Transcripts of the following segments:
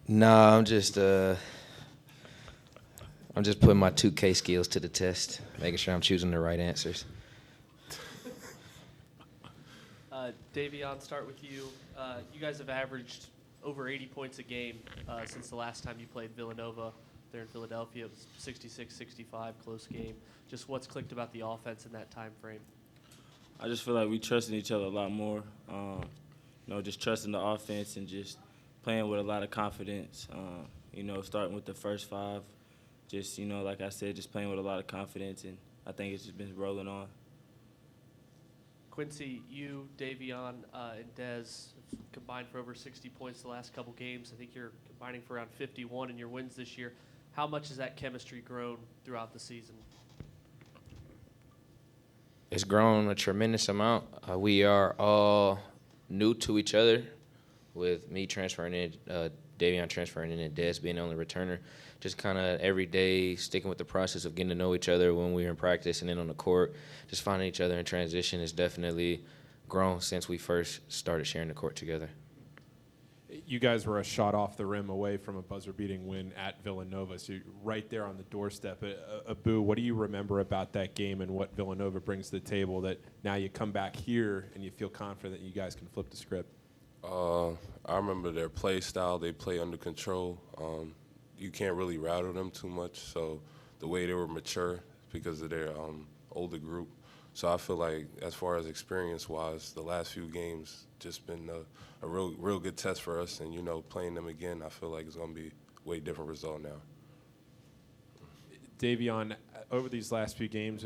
Nah, I'm just putting my 2K skills to the test, making sure I'm choosing the right answers. Dayvion, start with you. You guys have averaged over 80 points a game since the last time you played Villanova there in Philadelphia. It was 66-65, close game. Just what's clicked about the offense in that time frame? I just feel like we trust in each other a lot more. Just trusting the offense and just playing with a lot of confidence. Starting with the first five, just, like I said, just playing with a lot of confidence, and I think it's just been rolling on. Quincy, you, Dayvion, and Dez have combined for over 60 points the last couple games. I think you're combining for around 51 in your wins this year. How much has that chemistry grown throughout the season? It's grown a tremendous amount. We are all new to each other, with me transferring in, Dayvion transferring in, and Des being the only returner. Just kind of every day sticking with the process of getting to know each other when we were in practice and then on the court. Just finding each other in transition has definitely grown since we first started sharing the court together. You guys were a shot off the rim away from a buzzer-beating win at Villanova, so you're right there on the doorstep. Abou, what do you remember about that game and what Villanova brings to the table that now you come back here and you feel confident that you guys can flip the script? I remember their play style. They play under control. You can't really rattle them too much, so the way they were mature because of their older group. So I feel like as far as experience-wise, the last few games just been a real good test for us. And, playing them again, I feel like it's going to be a way different result now. Dayvion, over these last few games,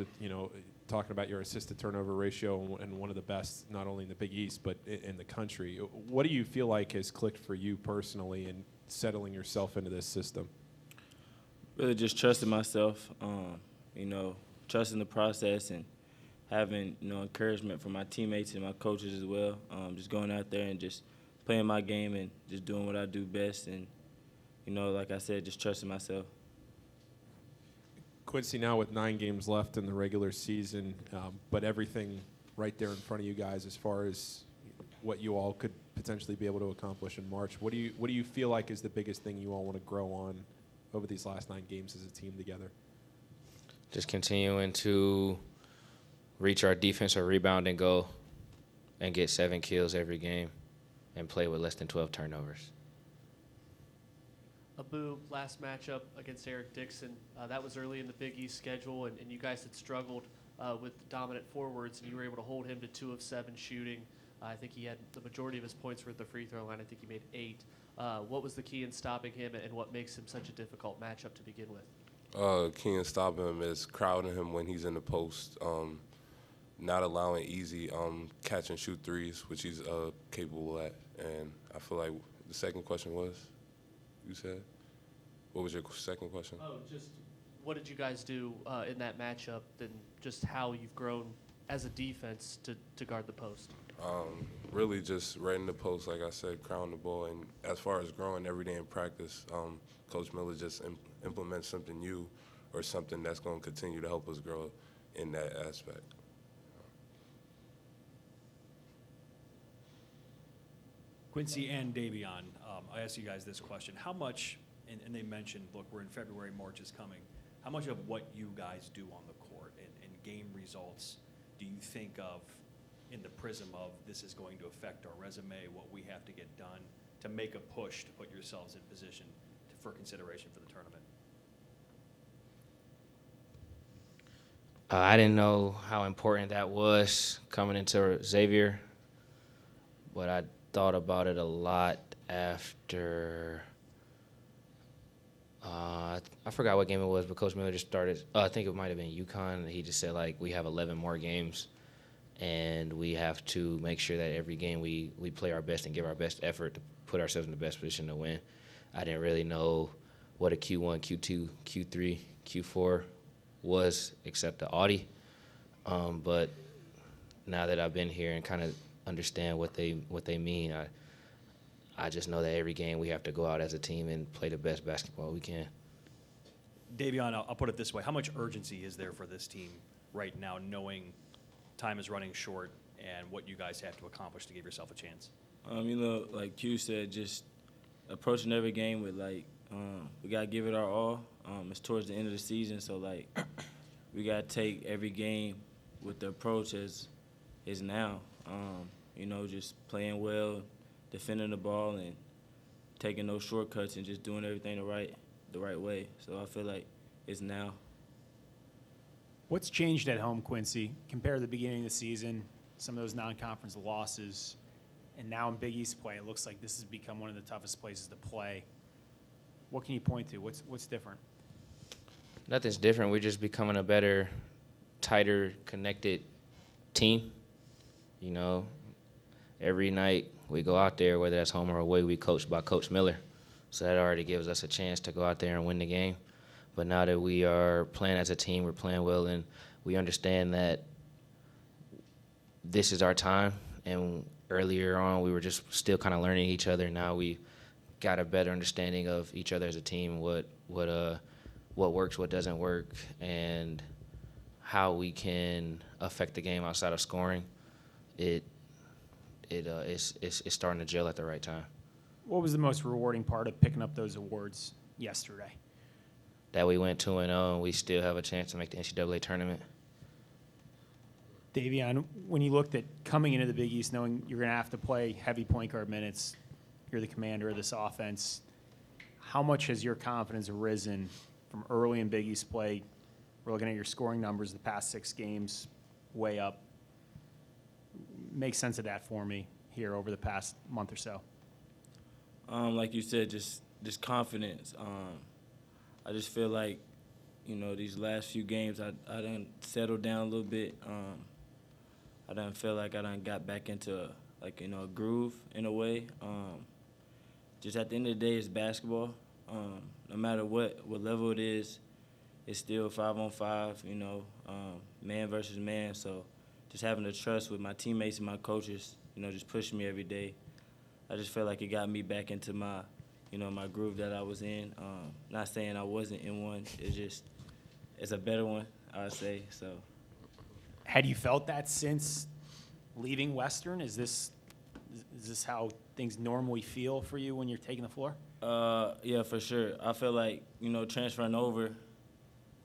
talking about your assist-to-turnover ratio and one of the best, not only in the Big East, but in the country, what do you feel like has clicked for you personally in settling yourself into this system? Really just trusting myself, trusting the process and having, encouragement from my teammates and my coaches as well. Just going out there and just playing my game and just doing what I do best and, like I said, just trusting myself. Quincy, now with 9 games left in the regular season, but everything right there in front of you guys as far as what you all could potentially be able to accomplish in March. What do you feel like is the biggest thing you all want to grow on over these last 9 games as a team together? Just continuing to reach our defensive rebounding goal and get 7 kills every game and play with less than 12 turnovers. Abou, last matchup against Eric Dixon, that was early in the Big East schedule, and you guys had struggled with the dominant forwards, and you were able to hold him to 2 of 7 shooting. I think he had the majority of his points were at the free throw line. I think he made 8. What was the key in stopping him, and what makes him such a difficult matchup to begin with? Key in stopping him is crowding him when he's in the post, not allowing easy catch and shoot threes, which he's capable at. And I feel like the second question was, you said? What was your second question? Oh, just what did you guys do in that matchup, and just how you've grown as a defense to guard the post? Really just right in the post, like I said, crowding the ball. And as far as growing every day in practice, Coach Miller just implements something new or something that's going to continue to help us grow in that aspect. Quincy and Dayvion, I asked you guys this question. How much, and they mentioned, look, we're in February, March is coming. How much of what you guys do on the court and game results do you think of in the prism of this is going to affect our resume, what we have to get done to make a push to put yourselves in position for consideration for the tournament? I didn't know how important that was coming into Xavier, but I thought about it a lot after I forgot what game it was, but Coach Miller just started. I think it might have been UConn. He just said, like, we have 11 more games, and we have to make sure that every game we play our best and give our best effort to put ourselves in the best position to win. I didn't really know what a Q1, Q2, Q3, Q4 was except the Audi. But now that I've been here and kind of understand what they mean, I just know that every game we have to go out as a team and play the best basketball we can. Dayvion, I'll put it this way. How much urgency is there for this team right now, knowing time is running short and what you guys have to accomplish to give yourself a chance? Like Q said, just approaching every game with, like, we got to give it our all. It's towards the end of the season, so, like, we got to take every game with the approach as is now. You know, just playing well, defending the ball, and taking those shortcuts and just doing everything the right way. So I feel like it's now. What's changed at home, Quincy, compared to the beginning of the season, some of those non-conference losses, and now in Big East play, it looks like this has become one of the toughest places to play. What can you point to? What's different? Nothing's different. We're just becoming a better, tighter, connected team. You know, every night we go out there, whether that's home or away, we coached by Coach Miller. So that already gives us a chance to go out there and win the game. But now that we are playing as a team, we're playing well, and we understand that this is our time. And earlier on, we were just still kind of learning each other. Now we got a better understanding of each other as a team, what works, what doesn't work, and how we can affect the game outside of scoring. It's starting to gel at the right time. What was the most rewarding part of picking up those awards yesterday? That we went 2-0, and we still have a chance to make the NCAA tournament. Dayvion, when you looked at coming into the Big East, knowing you're going to have to play heavy point guard minutes, you're the commander of this offense, how much has your confidence arisen from early in Big East play? We're looking at your scoring numbers the past 6 games, way up. Make sense of that for me here over the past month or so. Like you said, just confidence. I just feel like, you know, these last few games, I done settled down a little bit. I done feel like I done got back into, like, you know, a groove in a way. Just at the end of the day, it's basketball. No matter what level it is, it's still 5-on-5, you know, man versus man. So just having the trust with my teammates and my coaches, you know, just pushing me every day. I just feel like it got me back into my, you know, my groove that I was in. Not saying I wasn't in one. It's a better one, I would say. So, Had you felt that since leaving Western? Is this how things normally feel for you when you're taking the floor? Yeah, for sure. I feel like, you know, transferring over,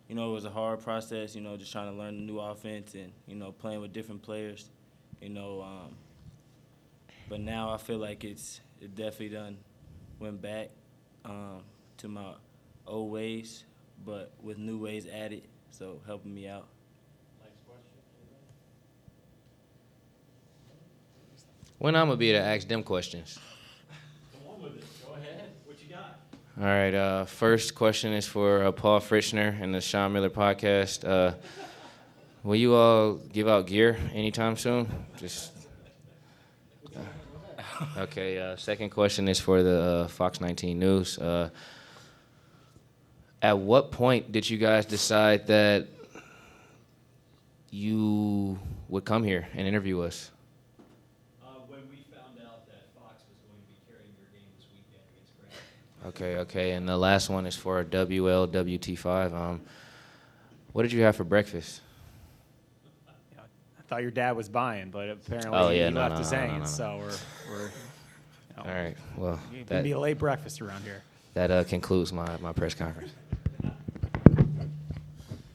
you know, it was a hard process, you know, just trying to learn a new offense and, you know, playing with different players, you know. But now I feel like it definitely done went back to my old ways, but with new ways added, so helping me out. When I'm going to be able to ask them questions? Go on with it. Go ahead. What you got? All right, first question is for Paul Fritzner and the Sean Miller podcast. Will you all give out gear anytime soon? Okay, second question is for the Fox 19 News. At what point did you guys decide that you would come here and interview us? When we found out that Fox was going to be carrying your game this weekend against Grant. Okay, and the last one is for WLWT5. What did you have for breakfast? I thought your dad was buying, but apparently he left us hanging. So we're you know, All right, well, it can be a late breakfast around here. that concludes my press conference.